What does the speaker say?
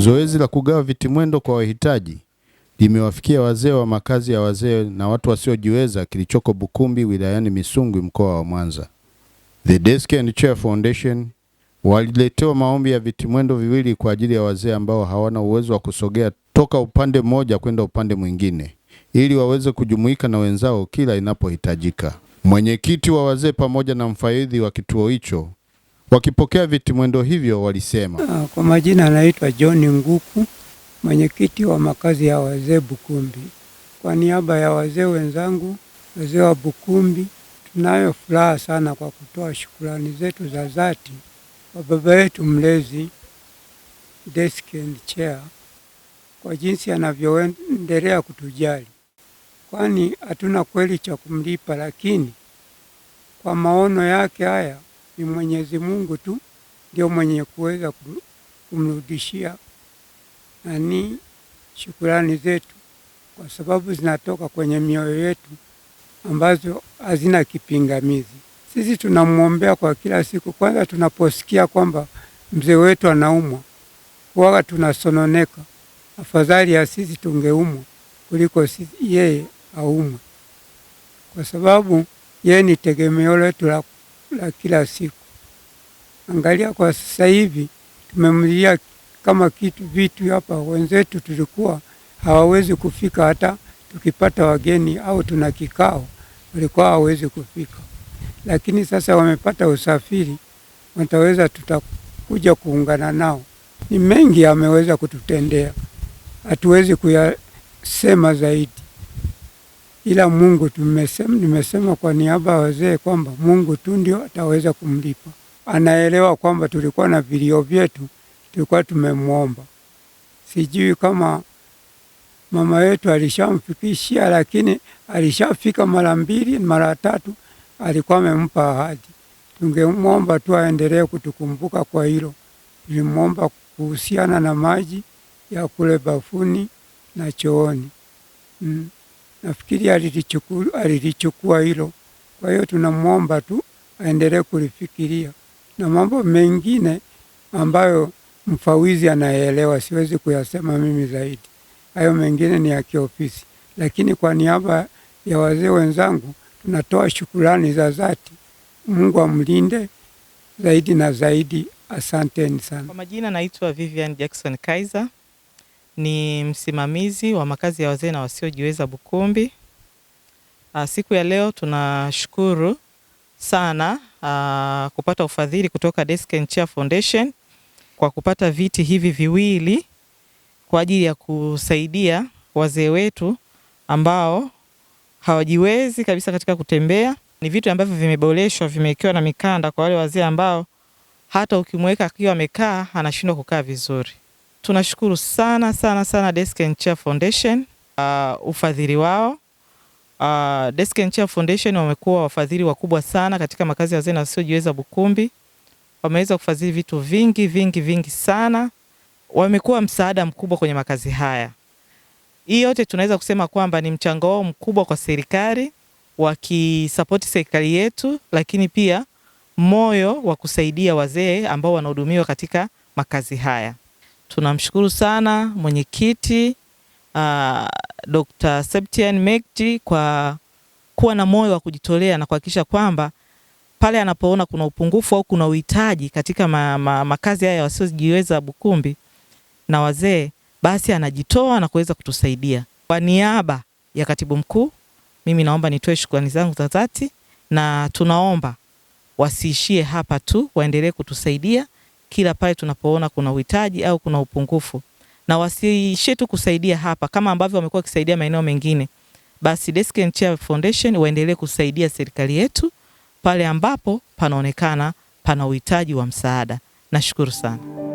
Zoezi la kugawa vitimwendo kwa wahitaji limewafikia wazee wa makazi ya wazee na watu wasiojiweza kilichoko Bukumbi wilayani Misungwi mkoa wa Mwanza. The Desk and Chair Foundation waliletewa maombi ya vitimwendo viwili kwa ajili ya wazee ambao hawana uwezo wa kusogea toka upande mmoja kwenda upande mwingine ili waweze kujumuika na wenzao kila inapohitajika. Mwenyekiti wa wazee pamoja na mfadhili wa kituo hicho wakipokea vitimwendo hivyo walisema, kwa majina anaitwa John Nguku, mwenyekiti wa makazi ya wazee Bukumbi. Kwa niaba ya wazee wenzangu, wazee wa Bukumbi, tunayo furaha sana kwa kutoa shukrani zetu za dhati kwa baba yetu mlezi Desk and Chair kwa jinsi anavyoendelea kutujali. Kwani hatuna kweli cha kumlipa, lakini kwa maono yake haya ni Mwenyezi Mungu tu ndio mwenye kuweza kumrudishia nani shukrani zetu, kwa sababu zinatoka kwenye mioyo yetu ambazo hazina kipingamizi. Sisi tunamuombea kwa kila siku. Kwanza tunaposikia kwamba mzee wetu anaumwa, huwa tunasononeka, afadhali ya sisi tungeumwa kuliko yeye aumwe, kwa sababu yeye ni tegemeo letu la kila siku. Angalia kwa sasa hivi tumemlia kama vitu hapa, wenzetu tulikuwa hawawezi kufika, hata tukipata wageni au tuna kikao walikuwa hawawezi kufika, lakini sasa wamepata usafiri, wataweza, tutakuja kuungana nao. Ni mengi ameweza kututendea, hatuwezi kuyasema zaidi, ila Mungu nimesema kwa niaba ya wazee kwamba Mungu tu ndio ataweza kumlipa. Anaelewa kwamba tulikuwa na vilio vyetu, tulikuwa tumemuomba. Sijui kama mama yetu alishamfikishia, lakini alishafika mara 2 mara 3, alikuwa amempa ahadi. Tungemuomba tu aendelee kutukumbuka kwa hilo. Tulimuomba kuhusiana na maji ya kule bafuni na chooni. Nafikiri alilichukua hilo. Kwa hiyo tunamuomba tu aendelee kulifikiria, na mambo mengine ambayo mfawizi anaelewa siwezi kuyasema mimi zaidi. Hayo mengine ni ya kiofisi, lakini kwa niaba ya wazee wenzangu tunatoa shukrani za dhati. Mungu amlinde zaidi na zaidi. Asanteni sana. Kwa majina naitwa Vivian Jackson Kaiser, ni msimamizi wa makazi ya wazee na wasiojiweza Bukumbi. Siku ya leo tunashukuru sana kupata ufadhili kutoka Desk and Chair Foundation kwa kupata viti hivi viwili kwa ajili ya kusaidia wazee wetu ambao hawajiwezi kabisa katika kutembea. Ni vitu ambavyo vimeboreshwa, vimewekewa na mikanda kwa wale wazee ambao hata ukimweka akiwa amekaa anashindwa kukaa vizuri. Tunashukuru sana sana sana Desk and Chair Foundation ufadhili wao. Desk and Chair Foundation wamekuwa wafadhili wakubwa sana katika makazi ya wazee na wasiojiweza Bukumbi. Wameweza kufadhili vitu vingi sana. Wamekuwa msaada mkubwa kwenye makazi haya. Hii yote tunaweza kusema kwamba ni mchango wao mkubwa kwa serikali, wakisapoti serikali yetu, lakini pia moyo wa kusaidia wazee ambao wanahudumiwa katika makazi haya. Tunamshukuru sana mwenyekiti Dr. Septian Mekji kwa kuwa na moyo wa kujitolea na kuhakikisha kwamba pale anapoona kuna upungufu au kuna uhitaji katika makazi haya wasiojiweza Bukumbi na wazee, basi anajitoa na kuweza kutusaidia. Kwa niaba ya katibu mkuu, mimi naomba nitoe shukrani zangu za dhati, na tunaomba wasiishie hapa tu, waendelee kutusaidia kila pale tunapoona kuna uhitaji au kuna upungufu. Na wasiishie tu kusaidia hapa kama ambavyo wamekuwa wakisaidia maeneo mengine. Basi Desk and Chair Foundation waendelee kusaidia serikali yetu pale ambapo panaonekana pana uhitaji wa msaada. Nashukuru sana.